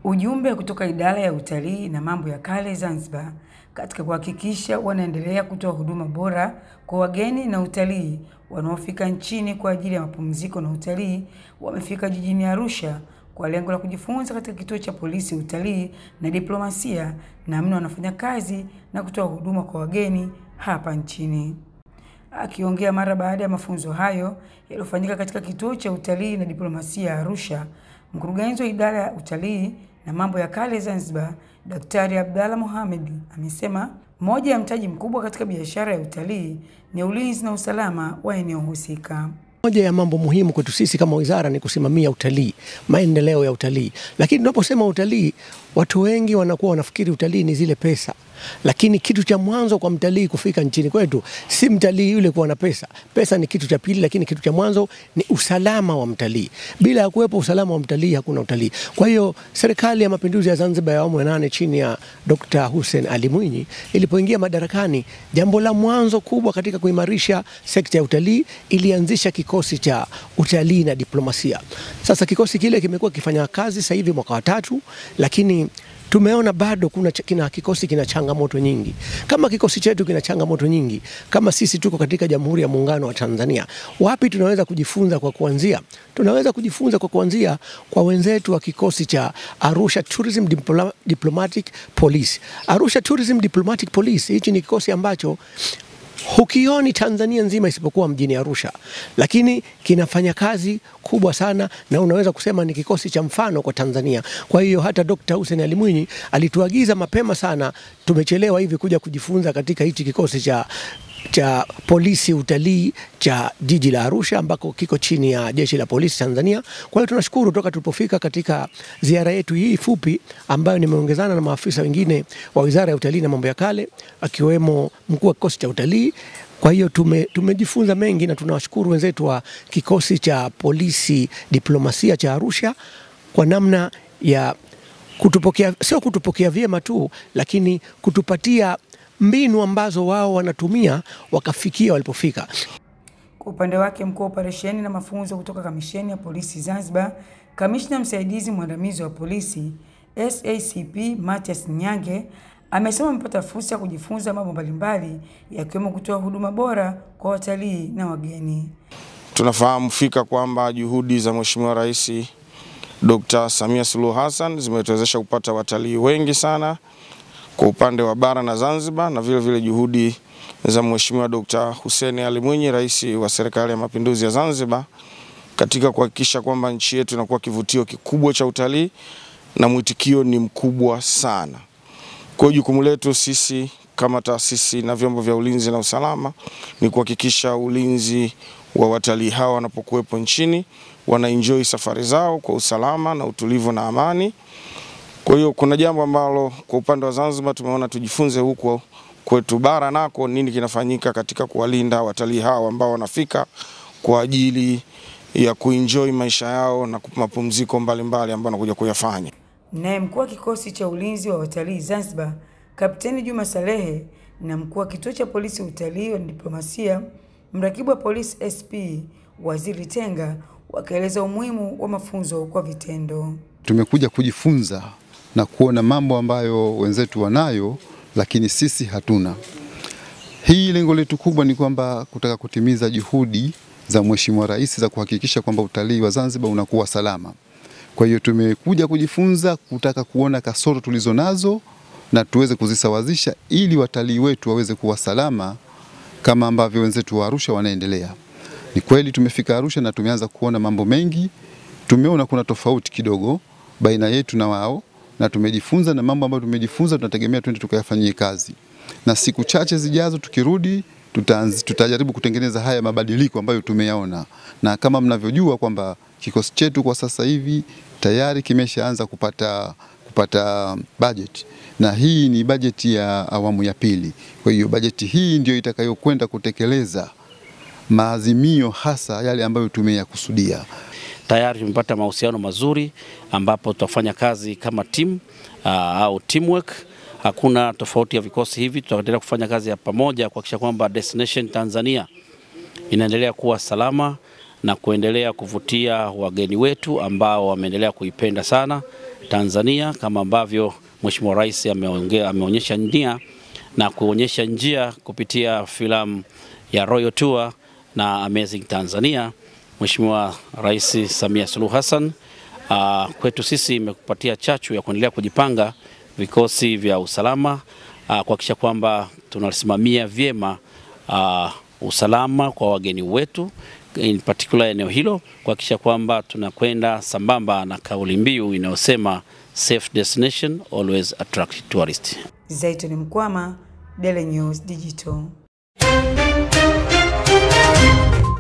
Ujumbe kutoka idara ya utalii na mambo ya kale Zanzibar katika kuhakikisha wanaendelea kutoa huduma bora kwa wageni na utalii wanaofika nchini kwa ajili ya mapumziko na utalii, wamefika jijini Arusha kwa lengo la kujifunza katika kituo cha polisi utalii na diplomasia namna wanafanya kazi na kutoa huduma kwa wageni hapa nchini. Akiongea mara baada ya mafunzo hayo yaliyofanyika katika kituo cha utalii na diplomasia Arusha, mkurugenzi wa idara ya utalii na mambo ya kale Zanzibar, Daktari Abdalla Mohamed, amesema moja ya mtaji mkubwa katika biashara ya utalii ni ulinzi na usalama wa eneo husika. Moja ya mambo muhimu kwetu sisi kama wizara ni kusimamia utalii, maendeleo ya utalii. Lakini tunaposema utalii, watu wengi wanakuwa wanafikiri utalii ni zile pesa. Lakini kitu cha mwanzo kwa mtalii kufika nchini kwetu si mtalii yule kuwa na pesa. Pesa ni kitu cha pili, lakini kitu cha mwanzo ni usalama wa mtalii. Bila ya kuwepo usalama wa mtalii hakuna utalii. Kwa hiyo Serikali ya Mapinduzi ya Zanzibar ya awamu ya 8 chini ya Dr. Hussein Ali Mwinyi ilipoingia madarakani, jambo la mwanzo kubwa katika kuimarisha sekta ya utalii, ilianzisha kikosi cha utalii na diplomasia. Sasa kikosi kile kimekuwa kifanya kazi sasa hivi mwaka wa 3, lakini tumeona bado kikosi kina changamoto nyingi. Kama kikosi chetu kina changamoto nyingi, kama sisi tuko katika Jamhuri ya Muungano wa Tanzania, wapi tunaweza kujifunza kwa kuanzia? Tunaweza kujifunza kwa kuanzia kwa wenzetu wa kikosi cha Arusha Tourism Diplomatic Police. Arusha Tourism Diplomatic Police, hichi ni kikosi ambacho hukioni Tanzania nzima isipokuwa mjini Arusha, lakini kinafanya kazi kubwa sana na unaweza kusema ni kikosi cha mfano kwa Tanzania. Kwa hiyo hata Dr. Hussein Ali Mwinyi alituagiza mapema sana, tumechelewa hivi kuja kujifunza katika hichi kikosi cha polisi utalii cha jiji la Arusha ambako kiko chini ya Jeshi la Polisi Tanzania. Kwa hiyo tunashukuru toka tulipofika katika ziara yetu hii fupi ambayo nimeongezana na maafisa wengine wa Wizara ya Utalii na Mambo ya Kale akiwemo mkuu wa kikosi cha utalii. Kwa hiyo tumejifunza mengi na tunawashukuru wenzetu wa kikosi cha polisi diplomasia cha Arusha kwa namna ya kutupokea, sio kutupokea vyema tu, lakini kutupatia mbinu ambazo wao wanatumia wakafikia walipofika. Kwa upande wake, mkuu wa operesheni na mafunzo kutoka Kamisheni ya Polisi Zanzibar, Kamishna msaidizi mwandamizi wa polisi SACP Matias Nyange, amesema amepata fursa ya kujifunza mambo mbalimbali yakiwemo kutoa huduma bora kwa watalii na wageni. Tunafahamu fika kwamba juhudi za Mheshimiwa Rais Dr. Samia Suluhu Hassan zimetuwezesha kupata watalii wengi sana kwa upande wa bara na Zanzibar, na vile vile juhudi za Mheshimiwa Dr. Hussein Ali Mwinyi, Rais wa Serikali ya Mapinduzi ya Zanzibar, katika kuhakikisha kwamba nchi yetu inakuwa kivutio kikubwa cha utalii na mwitikio ni mkubwa sana. Kwa jukumu letu sisi kama taasisi na vyombo vya ulinzi na usalama ni kuhakikisha ulinzi wa watalii hawa wanapokuwepo nchini wanaenjoy safari zao kwa usalama na utulivu na amani. Kwa hiyo kuna jambo ambalo kwa upande wa Zanzibar tumeona tujifunze huko kwetu bara nako nini kinafanyika katika kuwalinda watalii hao ambao wanafika kwa ajili ya kuenjoy maisha yao na mapumziko mbalimbali ambao wanakuja kuyafanya. Naye mkuu wa kikosi cha ulinzi wa watalii Zanzibar, Kapteni Juma Salehe, na mkuu wa kituo cha polisi utalii na diplomasia, mrakibu wa polisi SP Waziri Tenga, wakaeleza umuhimu wa mafunzo kwa vitendo. Tumekuja kujifunza na kuona mambo ambayo wenzetu wanayo lakini sisi hatuna. Hii lengo letu kubwa ni kwamba kutaka kutimiza juhudi za Mheshimiwa Rais za kuhakikisha kwamba utalii wa Zanzibar unakuwa salama. Kwa hiyo tumekuja kujifunza, kutaka kuona kasoro tulizonazo na tuweze kuzisawazisha ili watalii wetu waweze kuwa salama kama ambavyo wenzetu wa Arusha wanaendelea. Ni kweli tumefika Arusha na tumeanza kuona mambo mengi. Tumeona kuna tofauti kidogo baina yetu na wao, na tumejifunza, na mambo ambayo tumejifunza tunategemea twende tukayafanyie kazi. Na siku chache zijazo tukirudi tutajaribu kutengeneza haya mabadiliko ambayo tumeyaona. Na kama mnavyojua kwamba kikosi chetu kwa sasa hivi tayari kimeshaanza kupata budget, na hii ni budget ya awamu ya pili. Kwa hiyo budget hii ndio itakayokwenda kutekeleza maazimio hasa yale ambayo tumeyakusudia. Tayari tumepata mahusiano mazuri ambapo tutafanya kazi kama team au teamwork. Hakuna tofauti ya vikosi hivi, tutaendelea kufanya kazi ya pamoja kuhakikisha kwamba destination Tanzania inaendelea kuwa salama na kuendelea kuvutia wageni wetu ambao wameendelea kuipenda sana Tanzania, kama ambavyo Mheshimiwa Rais ameonyesha nia na kuonyesha njia kupitia filamu ya Royal Tour na Amazing Tanzania. Mheshimiwa Rais Samia Suluhu Hassan kwetu sisi imekupatia chachu ya kuendelea kujipanga vikosi vya usalama kuhakikisha kwamba tunasimamia vyema usalama kwa wageni wetu, in particular eneo hilo, kuhakikisha kwamba tunakwenda sambamba na kauli mbiu inayosema safe destination always attract tourists. Zaituni Mkwama, Daily News Digital.